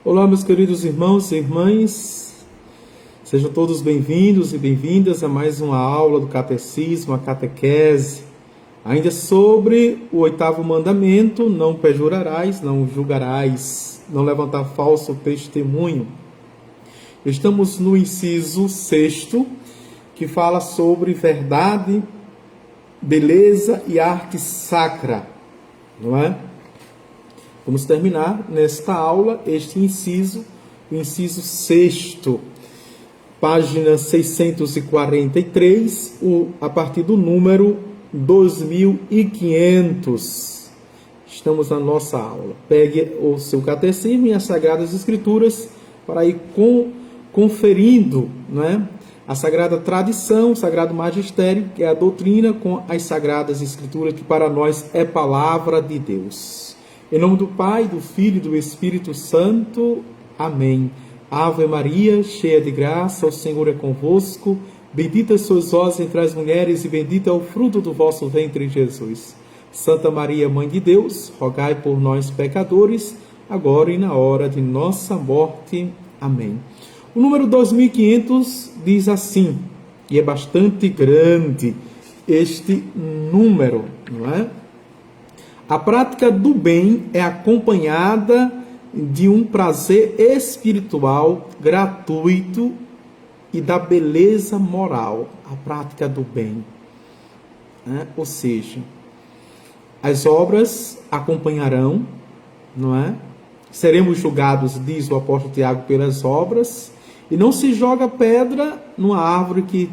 Olá, meus queridos irmãos e irmãs, sejam todos bem-vindos e bem-vindas a mais uma aula do Catecismo, a catequese, ainda sobre o 8º mandamento: não perjurarás, não julgarás, não levantar falso testemunho. Estamos no inciso 6º, que fala sobre verdade, beleza e arte sacra, não é? Vamos terminar nesta aula este inciso, o inciso 6º, página 643, a partir do número 2500. Estamos na nossa aula. Pegue o seu catecismo e as Sagradas Escrituras para ir conferindo, né, a Sagrada Tradição, o Sagrado Magistério, que é a doutrina, com as Sagradas Escrituras, que para nós é Palavra de Deus. Em nome do Pai, do Filho e do Espírito Santo. Amém. Ave Maria, cheia de graça, o Senhor é convosco. Bendita sois vós entre as mulheres e bendito é o fruto do vosso ventre, Jesus. Santa Maria, Mãe de Deus, rogai por nós, pecadores, agora e na hora de nossa morte. Amém. O número 2500 diz assim, e é bastante grande este número, não é? A prática do bem é acompanhada de um prazer espiritual gratuito e da beleza moral. A prática do bem, né? Ou seja, as obras acompanharão, não é? Seremos julgados, diz o apóstolo Tiago, pelas obras, e não se joga pedra numa árvore que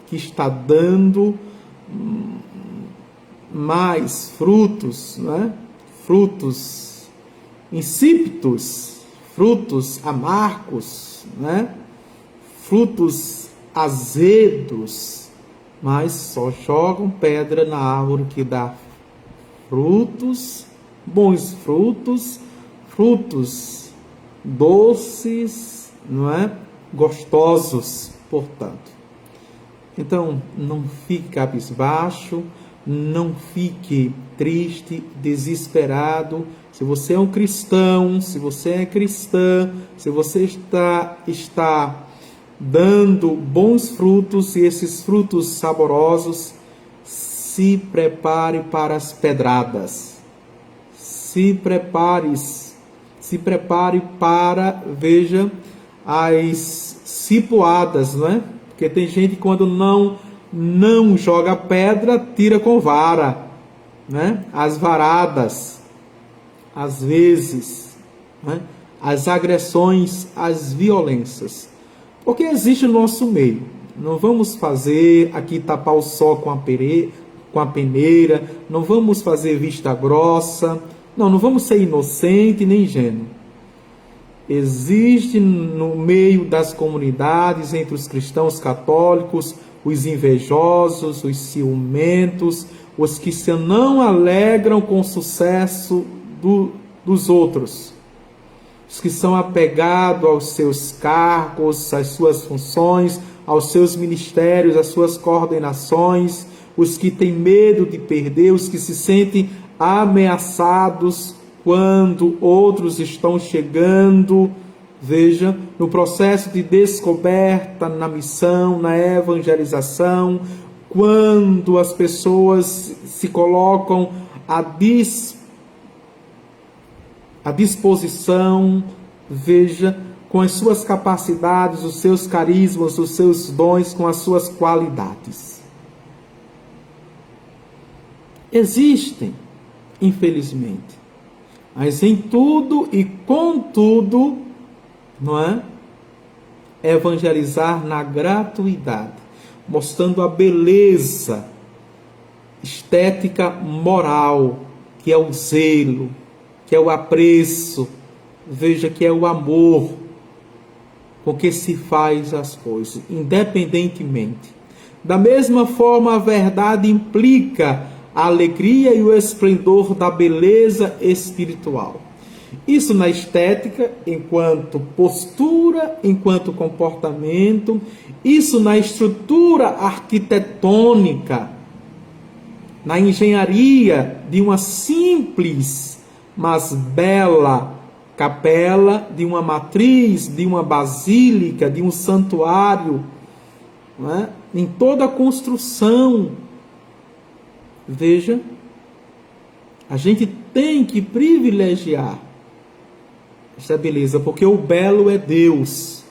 está dando mais frutos, né? Frutos insípidos, frutos amargos, né? Frutos azedos, mas só jogam pedra na árvore que dá frutos, bons frutos, frutos doces, não é? Gostosos, portanto. Então, não fique cabisbaixo, não fique triste, desesperado. Se você é um cristão, se você é cristã, se você está dando bons frutos e esses frutos saborosos, se prepare para as pedradas. Se prepare para, veja, as cipuadas, não é? Porque tem gente que quando não joga pedra, tira com vara, né? As varadas, às vezes, né? As agressões, as violências. Porque existe no nosso meio. Não vamos fazer aqui tapar o sol com a peneira, não vamos fazer vista grossa, não vamos ser inocente nem ingênuo. Existe no meio das comunidades, entre os cristãos católicos, os invejosos, os ciumentos, os que se não alegram com o sucesso dos outros, os que são apegados aos seus cargos, às suas funções, aos seus ministérios, às suas coordenações, os que têm medo de perder, os que se sentem ameaçados quando outros estão chegando, veja, no processo de descoberta, na missão, na evangelização, quando as pessoas se colocam à disposição, veja, com as suas capacidades, os seus carismas, os seus dons, com as suas qualidades. Existem, infelizmente, mas em tudo e com tudo, não é? Evangelizar na gratuidade, mostrando a beleza estética moral, que é o zelo, que é o apreço, veja, que é o amor com que se faz as coisas, independentemente. Da mesma forma, a verdade implica a alegria e o esplendor da beleza espiritual. Isso na estética, enquanto postura, enquanto comportamento, isso na estrutura arquitetônica, na engenharia de uma simples, mas bela capela, de uma matriz, de uma basílica, de um santuário, não é? Em toda a construção. Veja, a gente tem que privilegiar essa beleza, porque o belo é Deus.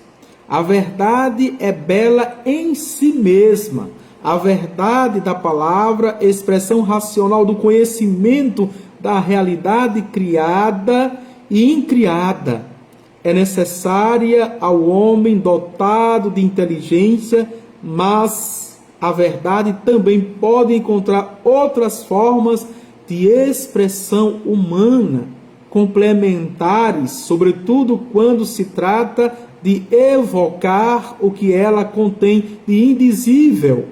A verdade é bela em si mesma. A verdade da palavra, expressão racional do conhecimento da realidade criada e incriada, é necessária ao homem dotado de inteligência, mas a verdade também pode encontrar outras formas de expressão humana, complementares, sobretudo quando se trata de evocar o que ela contém de indizível,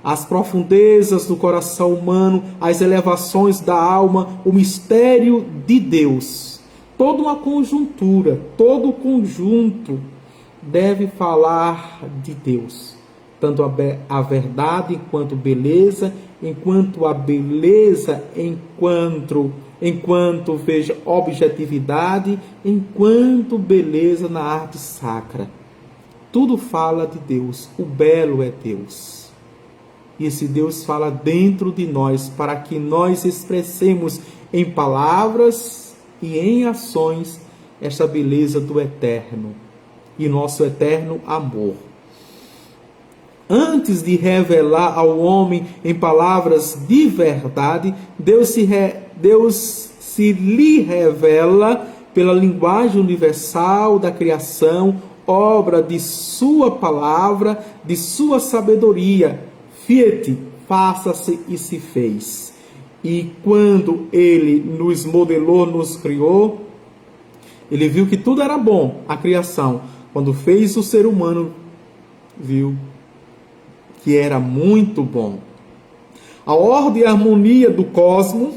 as profundezas do coração humano, as elevações da alma, o mistério de Deus. Toda uma conjuntura, todo o conjunto deve falar de Deus. Tanto a verdade enquanto beleza, enquanto a beleza enquanto veja objetividade, enquanto beleza na arte sacra. Tudo fala de Deus, o belo é Deus. E esse Deus fala dentro de nós para que nós expressemos em palavras e em ações esta beleza do eterno e nosso eterno amor. Antes de revelar ao homem em palavras de verdade, Deus se lhe revela pela linguagem universal da criação, obra de sua palavra, de sua sabedoria. Fiat, faça-se e se fez. E quando ele nos modelou, nos criou, ele viu que tudo era bom, a criação. Quando fez o ser humano, viu que era muito bom. A ordem e a harmonia do cosmos,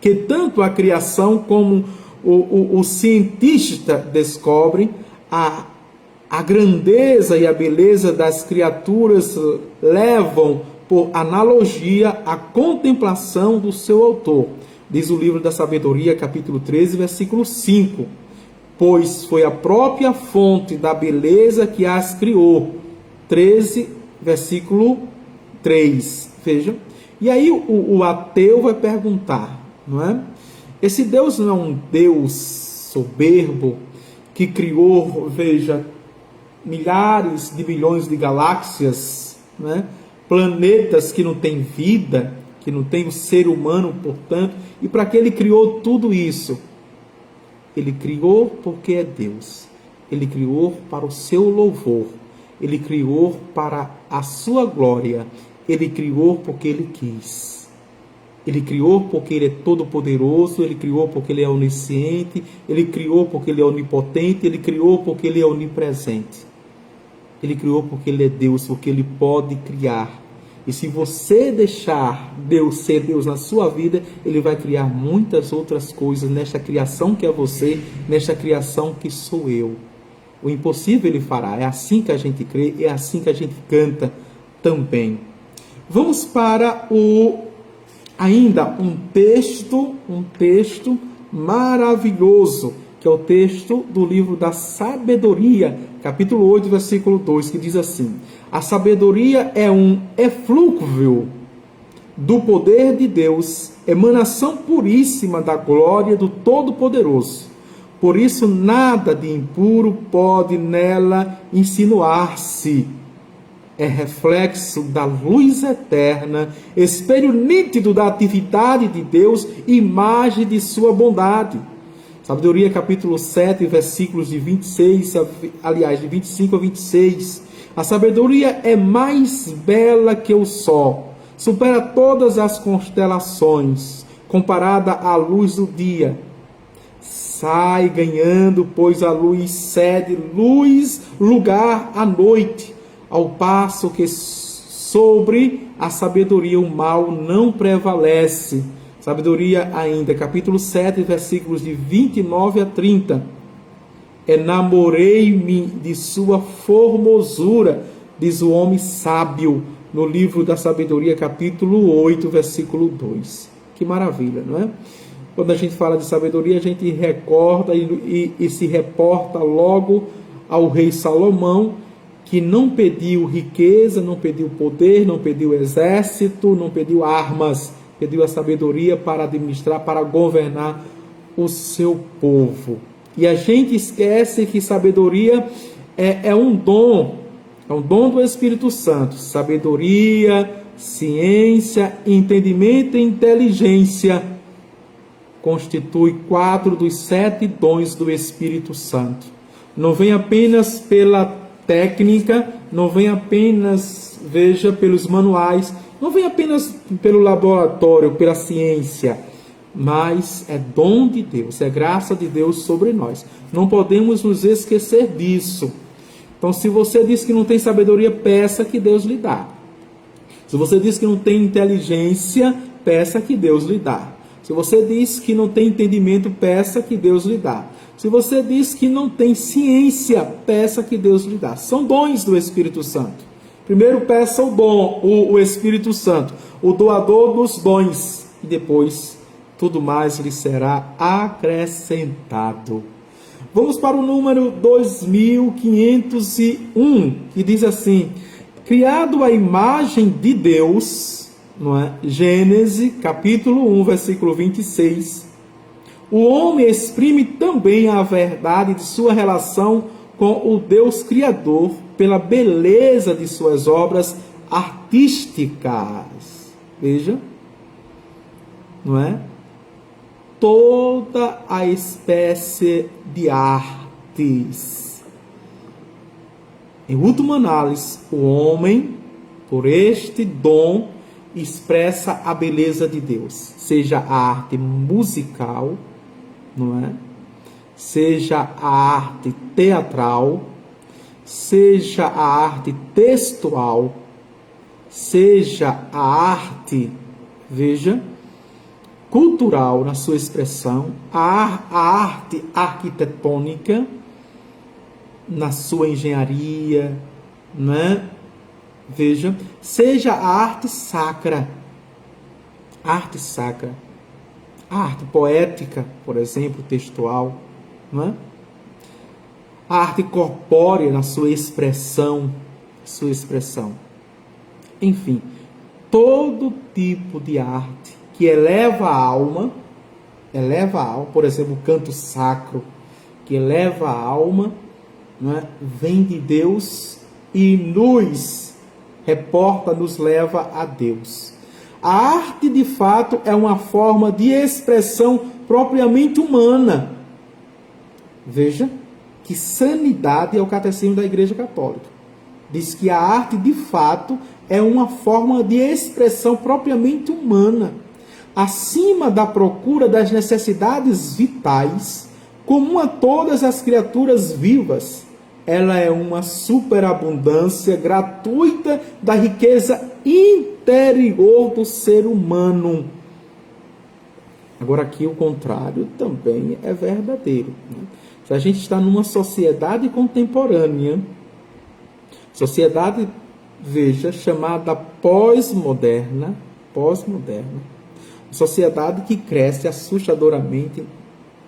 que tanto a criação como o cientista descobrem, a grandeza e a beleza das criaturas levam, por analogia, a contemplação do seu autor. Diz o livro da Sabedoria, capítulo 13, versículo 5. Pois foi a própria fonte da beleza que as criou. 13, versículo 3. Vejam. E aí o ateu vai perguntar, não é? Esse Deus não é um Deus soberbo que criou, veja, milhares de bilhões de galáxias, não é? Planetas que não têm vida, que não tem o ser humano, portanto, e para que ele criou tudo isso? Ele criou porque é Deus. Ele criou para o seu louvor. Ele criou para a sua glória. Ele criou porque ele quis. Ele criou porque ele é todo-poderoso. Ele criou porque ele é onisciente. Ele criou porque ele é onipotente. Ele criou porque ele é onipresente. Ele criou porque ele é Deus, porque ele pode criar. E se você deixar Deus ser Deus na sua vida, ele vai criar muitas outras coisas nesta criação que é você, nesta criação que sou eu. O impossível ele fará. É assim que a gente crê, é assim que a gente canta também. Vamos para ainda um texto maravilhoso, que é o texto do livro da Sabedoria, capítulo 8, versículo 2, que diz assim: a sabedoria é um eflúvio do poder de Deus, emanação puríssima da glória do Todo-Poderoso. Por isso, nada de impuro pode nela insinuar-se. É reflexo da luz eterna, espelho nítido da atividade de Deus, imagem de sua bondade. Sabedoria, capítulo 7, versículos de 26, aliás, de 25 a 26. A sabedoria é mais bela que o sol, supera todas as constelações, comparada à luz do dia. Sai ganhando, pois a luz cede lugar à noite, ao passo que sobre a sabedoria o mal não prevalece. Sabedoria ainda, capítulo 7, versículos de 29 a 30. Enamorei-me de sua formosura, diz o homem sábio, no livro da Sabedoria, capítulo 8, versículo 2. Que maravilha, não é? Quando a gente fala de sabedoria, a gente recorda e se reporta logo ao rei Salomão, que não pediu riqueza, não pediu poder, não pediu exército, não pediu armas, pediu a sabedoria para administrar, para governar o seu povo. E a gente esquece que sabedoria é um dom do Espírito Santo. Sabedoria, ciência, entendimento e inteligência constitui 4 dos 7 dons do Espírito Santo. Não vem apenas pela técnica, não vem apenas, veja, pelos manuais, não vem apenas pelo laboratório, pela ciência, mas é dom de Deus, é graça de Deus sobre nós. Não podemos nos esquecer disso. Então, se você diz que não tem sabedoria, peça que Deus lhe dá. Se você diz que não tem inteligência, peça que Deus lhe dá. Se você diz que não tem entendimento, peça que Deus lhe dá. Se você diz que não tem ciência, peça que Deus lhe dá. São dons do Espírito Santo. Primeiro peça o dom, o Espírito Santo, o doador dos dons. E depois, tudo mais lhe será acrescentado. Vamos para o número 2501, que diz assim: criado à imagem de Deus, não é? Gênesis, capítulo 1, versículo 26. O homem exprime também a verdade de sua relação com o Deus Criador pela beleza de suas obras artísticas. Veja, não é? Toda a espécie de artes. Em última análise, o homem, por este dom, expressa a beleza de Deus, seja a arte musical, não é? Seja a arte teatral, seja a arte textual, seja a arte, veja, cultural na sua expressão, a arte arquitetônica na sua engenharia, né? Veja, seja a arte sacra, a arte poética, por exemplo, textual, né? A arte corpórea na sua expressão, enfim, todo tipo de arte que eleva a alma, por exemplo, o canto sacro, que eleva a alma, né, vem de Deus e nos reporta, nos leva a Deus. A arte, de fato, é uma forma de expressão propriamente humana. Veja que sanidade é o catecismo da Igreja Católica. Diz que a arte, de fato, é uma forma de expressão propriamente humana, acima da procura das necessidades vitais, comum a todas as criaturas vivas. Ela é uma superabundância gratuita da riqueza interior do ser humano. Agora aqui o contrário também é verdadeiro, né? Se a gente está numa sociedade contemporânea, sociedade, veja, chamada pós-moderna, sociedade que cresce assustadoramente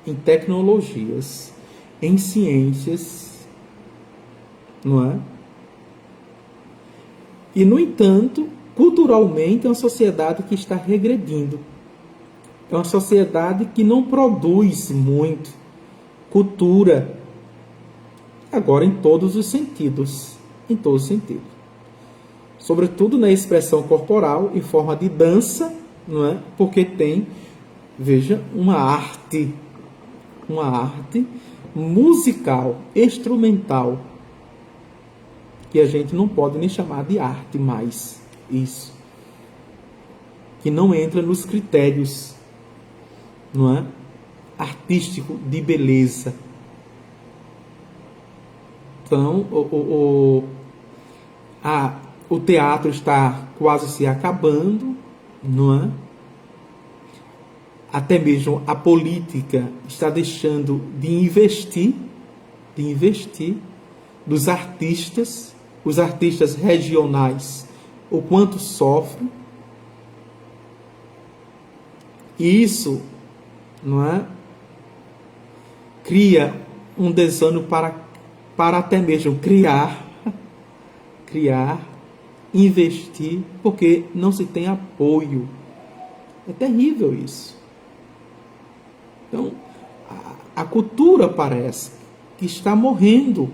em tecnologias, em ciências, não é? E, no entanto, culturalmente é uma sociedade que está regredindo. É uma sociedade que não produz muito cultura, agora em todos os sentidos, sobretudo na expressão corporal, em forma de dança, não é? Porque tem, veja, uma arte musical, instrumental, que a gente não pode nem chamar de arte mais, isso, que não entra nos critérios, não é? Artístico de beleza. Então, o teatro está quase se acabando, não é? Até mesmo a política está deixando de investir dos artistas, os artistas regionais, o quanto sofrem. E isso, não é? Cria um desânimo para até mesmo criar, investir, porque não se tem apoio. É terrível isso. Então, a cultura parece que está morrendo.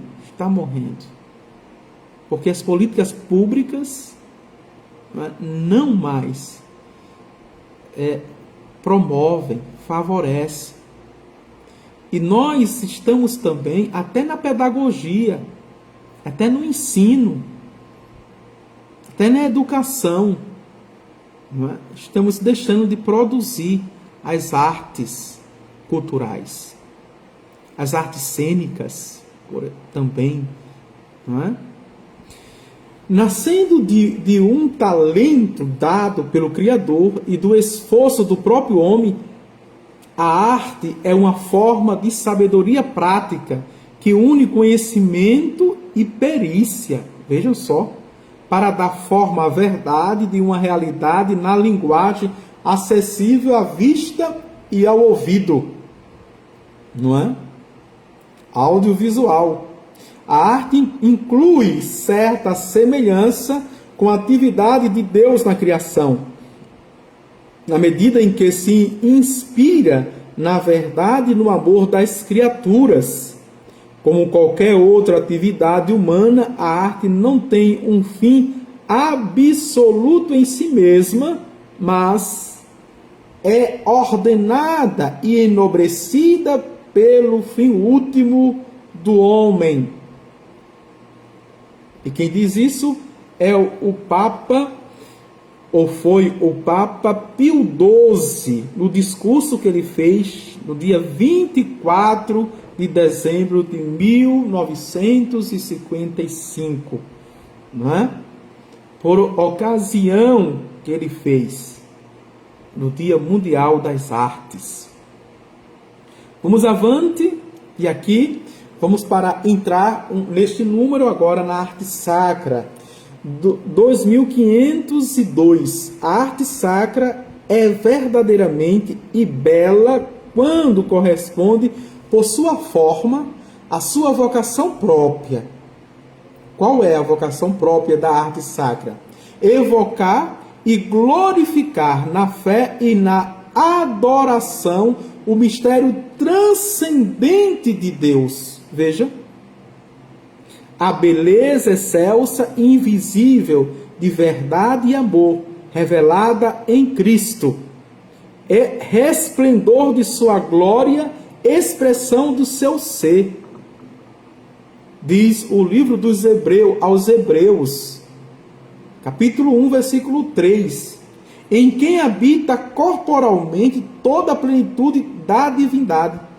Porque as políticas públicas não mais promovem, favorecem. E nós estamos também, até na pedagogia, até no ensino, até na educação, estamos deixando de produzir as artes culturais, as artes cênicas também, não é? Nascendo de um talento dado pelo Criador e do esforço do próprio homem, a arte é uma forma de sabedoria prática que une conhecimento e perícia, vejam só, para dar forma à verdade de uma realidade na linguagem acessível à vista e ao ouvido, não é? Audiovisual. A arte inclui certa semelhança com a atividade de Deus na criação, na medida em que se inspira na verdade e no amor das criaturas. Como qualquer outra atividade humana, a arte não tem um fim absoluto em si mesma, mas é ordenada e enobrecida pelo fim último do homem. E quem diz isso é o Papa, ou foi o Papa Pio XII, no discurso que ele fez no dia 24 de dezembro de 1955, não é? Por ocasião que ele fez no Dia Mundial das Artes. Vamos avante, e aqui vamos para entrar neste número agora na arte sacra. 2502. A arte sacra é verdadeiramente e bela quando corresponde por sua forma à sua vocação própria. Qual é a vocação própria da arte sacra? Evocar e glorificar na fé e na adoração o mistério transcendente de Deus. Veja, a beleza excelsa e invisível de verdade e amor, revelada em Cristo. É resplendor de sua glória, expressão do seu ser. Diz o livro dos Hebreus aos Hebreus, capítulo 1, versículo 3. Em quem habita corporalmente toda a plenitude da divindade.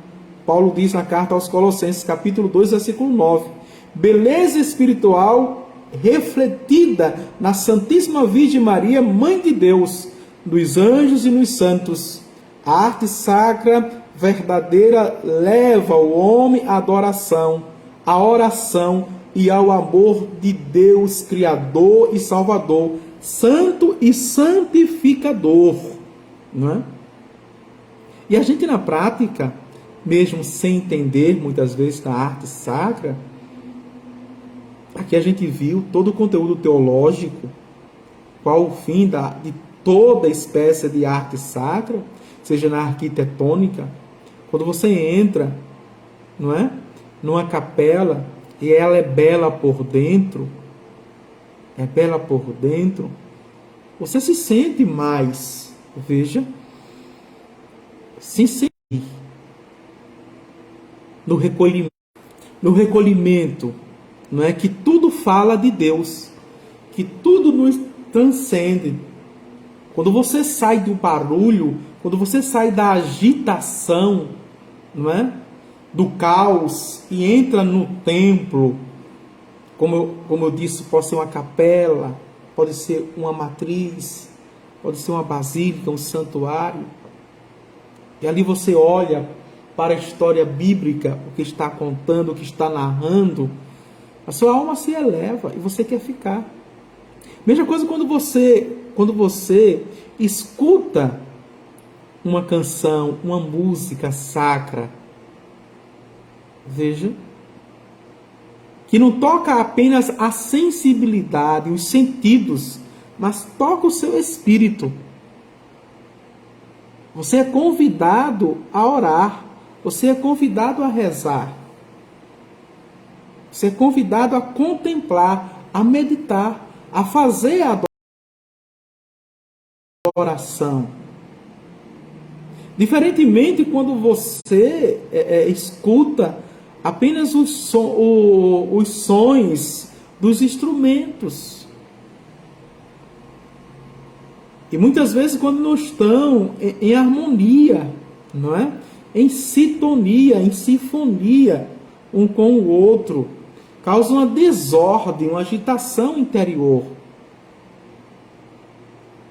Paulo diz na carta aos Colossenses, capítulo 2, versículo 9. Beleza espiritual refletida na Santíssima Virgem Maria, Mãe de Deus, dos anjos e nos santos. A arte sacra verdadeira leva o homem à adoração, à oração e ao amor de Deus, Criador e Salvador, Santo e Santificador, não é? E a gente na prática, mesmo sem entender muitas vezes da arte sacra, aqui a gente viu todo o conteúdo teológico, qual o fim de toda espécie de arte sacra, seja na arquitetônica. Quando você entra, não é, numa capela e ela é bela por dentro, você se sente mais, veja, se sente no recolhimento, não é, que tudo fala de Deus, que tudo nos transcende. Quando você sai do barulho, quando você sai da agitação, não é, do caos e entra no templo, como eu disse, pode ser uma capela, pode ser uma matriz, pode ser uma basílica, um santuário, e ali você olha para a história bíblica, o que está contando, o que está narrando, a sua alma se eleva e você quer ficar. Mesma coisa quando você escuta uma canção, uma música sacra. Veja. Que não toca apenas a sensibilidade, os sentidos, mas toca o seu espírito. Você é convidado a orar. Você é convidado a rezar. Você é convidado a contemplar, a meditar, a fazer a adoração. Diferentemente quando você escuta apenas os sons dos instrumentos. E muitas vezes quando não estão em harmonia, não é? Em sintonia, em sinfonia um com o outro, causa uma desordem, uma agitação interior.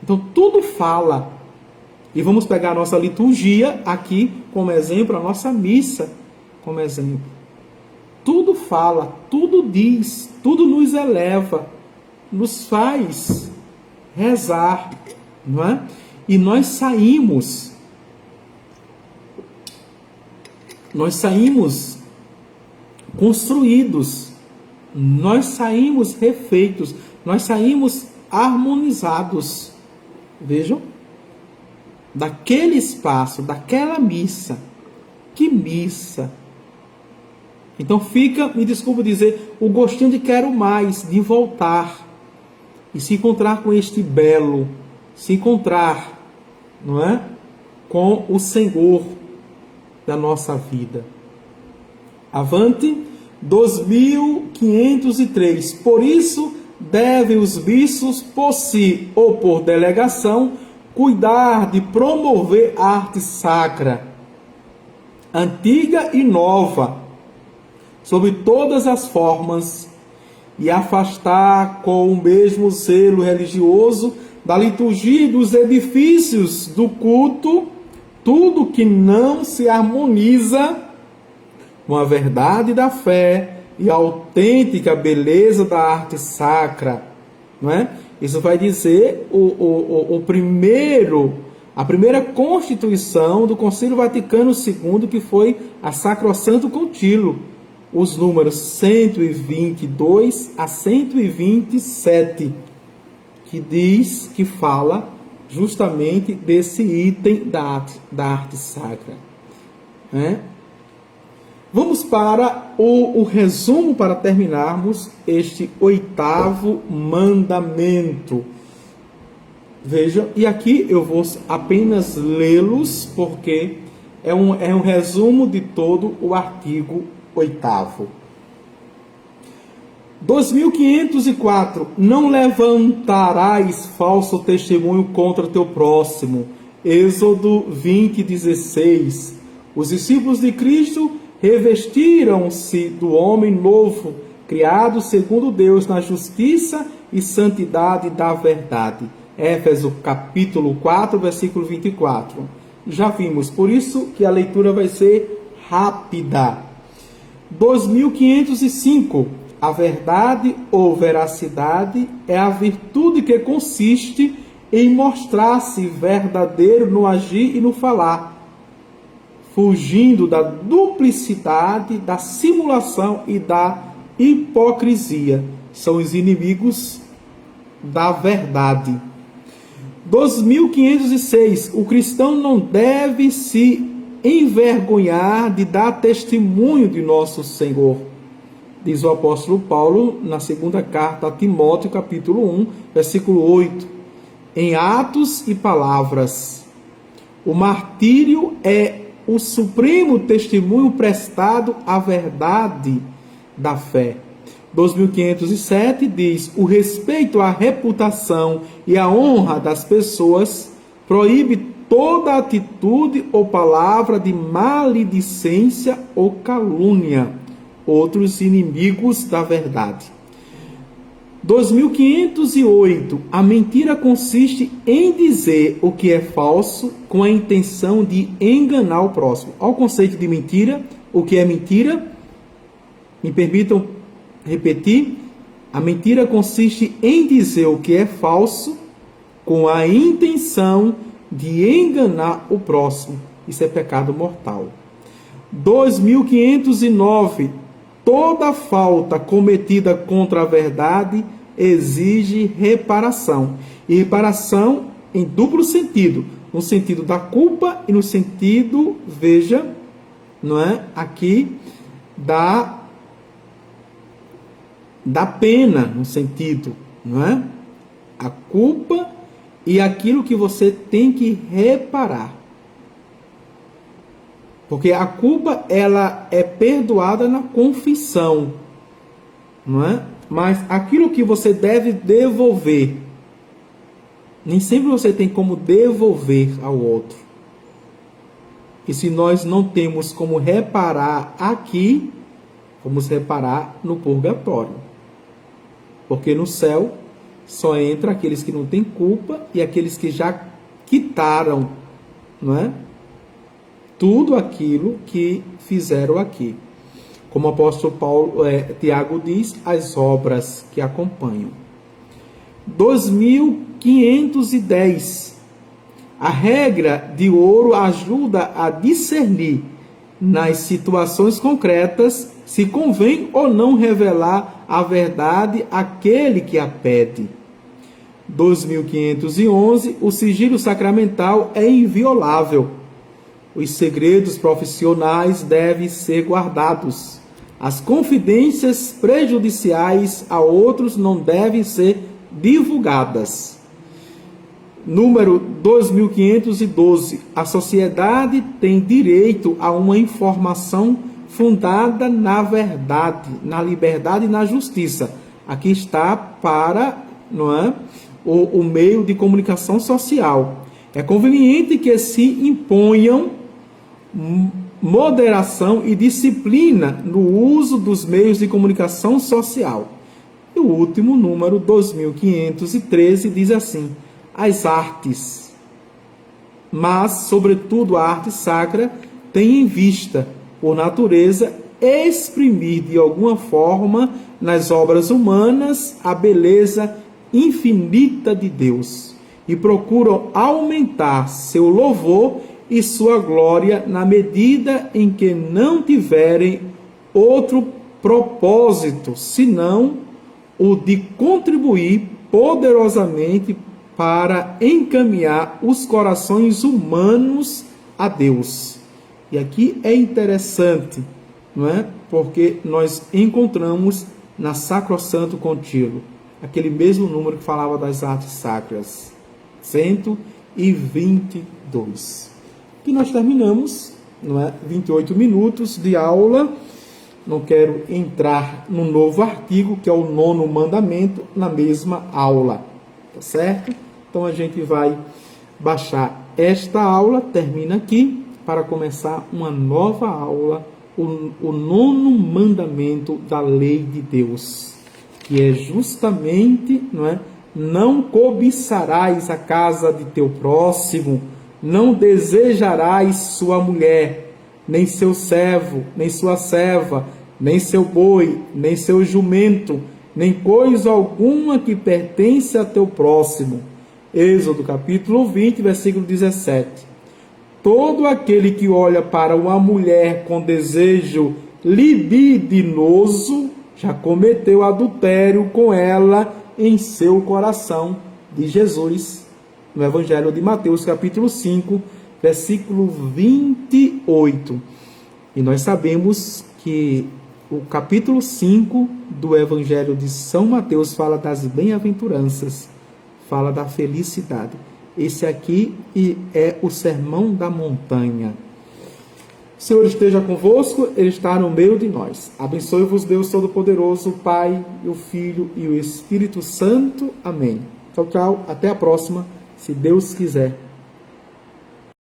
Então tudo fala. E vamos pegar a nossa liturgia aqui como exemplo, a nossa missa como exemplo. Tudo fala, tudo diz, tudo nos eleva, nos faz rezar, não é? E nós saímos construídos, nós saímos refeitos, nós saímos harmonizados. Vejam, daquele espaço, daquela missa. Que missa! Então fica, me desculpa dizer, o gostinho de quero mais, de voltar e se encontrar com este belo, se encontrar, não é? Com o Senhor da nossa vida. Avante, 2503. Por isso, devem os bispos, por si ou por delegação, cuidar de promover a arte sacra, antiga e nova, sob todas as formas, e afastar com o mesmo zelo religioso da liturgia e dos edifícios do culto tudo que não se harmoniza com a verdade da fé e a autêntica beleza da arte sacra, não é? Isso vai dizer a primeira constituição do Concílio Vaticano II, que foi a Sacrosanto Concílio, os números 122 a 127, que fala justamente desse item da arte sacra. Vamos para o resumo para terminarmos este 8º mandamento. Veja, e aqui eu vou apenas lê-los, porque é um resumo de todo o artigo 8º. 2504. Não levantarás falso testemunho contra teu próximo. Êxodo 20:16. Os discípulos de Cristo revestiram-se do homem novo, criado segundo Deus na justiça e santidade da verdade. Éfeso capítulo 4, versículo 24. Já vimos, por isso que a leitura vai ser rápida. 2505. A verdade ou veracidade é a virtude que consiste em mostrar-se verdadeiro no agir e no falar, fugindo da duplicidade, da simulação e da hipocrisia. São os inimigos da verdade. 2506. O cristão não deve se envergonhar de dar testemunho de nosso Senhor. Diz o apóstolo Paulo na segunda carta a Timóteo, capítulo 1, versículo 8. Em atos e palavras. O martírio é o supremo testemunho prestado à verdade da fé. 2507 diz: o respeito à reputação e à honra das pessoas proíbe toda atitude ou palavra de maledicência ou calúnia, outros inimigos da verdade. 2508. A mentira consiste em dizer o que é falso com a intenção de enganar o próximo. Ao conceito de mentira, o que é mentira? Me permitam repetir. A mentira consiste em dizer o que é falso com a intenção de enganar o próximo. Isso é pecado mortal. 2509. Toda falta cometida contra a verdade exige reparação. E reparação em duplo sentido. No sentido da culpa e no sentido, veja, não é? Aqui, da pena, no sentido, não é? A culpa e aquilo que você tem que reparar. Porque a culpa, ela é perdoada na confissão, não é? Mas aquilo que você deve devolver, nem sempre você tem como devolver ao outro. E se nós não temos como reparar aqui, vamos reparar no purgatório. Porque no céu só entra aqueles que não têm culpa e aqueles que já quitaram, não é? Tudo aquilo que fizeram aqui. Como o apóstolo Tiago diz, as obras que acompanham. 2510. A regra de ouro ajuda a discernir nas situações concretas se convém ou não revelar a verdade àquele que a pede. 2511. O sigilo sacramental é inviolável. Os segredos profissionais devem ser guardados. As confidências prejudiciais a outros não devem ser divulgadas. Número 2512. A sociedade tem direito a uma informação fundada na verdade, na liberdade e na justiça. Aqui está para, não é, o meio de comunicação social. É conveniente que se imponham moderação e disciplina no uso dos meios de comunicação social. E o último, número 2513, diz assim: as artes, mas, sobretudo, a arte sacra, tem em vista, por natureza, exprimir de alguma forma nas obras humanas a beleza infinita de Deus e procuram aumentar seu louvor e sua glória na medida em que não tiverem outro propósito, senão o de contribuir poderosamente para encaminhar os corações humanos a Deus. E aqui é interessante, não é? Porque nós encontramos na Sacrosanto Contínuo aquele mesmo número que falava das artes sacras, 122. E nós terminamos, não é? 28 minutos de aula. Não quero entrar no novo artigo, que é o 9º mandamento, na mesma aula, tá certo? Então a gente vai baixar esta aula, termina aqui, para começar uma nova aula, o 9º mandamento da lei de Deus, que é justamente, não é? Não cobiçarás a casa de teu próximo, não desejarás sua mulher, nem seu servo, nem sua serva, nem seu boi, nem seu jumento, nem coisa alguma que pertence a teu próximo. Êxodo capítulo 20, versículo 17. Todo aquele que olha para uma mulher com desejo libidinoso já cometeu adultério com ela em seu coração, de Jesus, no Evangelho de Mateus, capítulo 5, versículo 28. E nós sabemos que o capítulo 5 do Evangelho de São Mateus fala das bem-aventuranças, fala da felicidade. Esse aqui é o Sermão da Montanha. O Senhor esteja convosco, Ele está no meio de nós. Abençoe-vos Deus Todo-Poderoso, o Pai, o Filho e o Espírito Santo. Amém. Tchau, tchau. Até a próxima, se Deus quiser.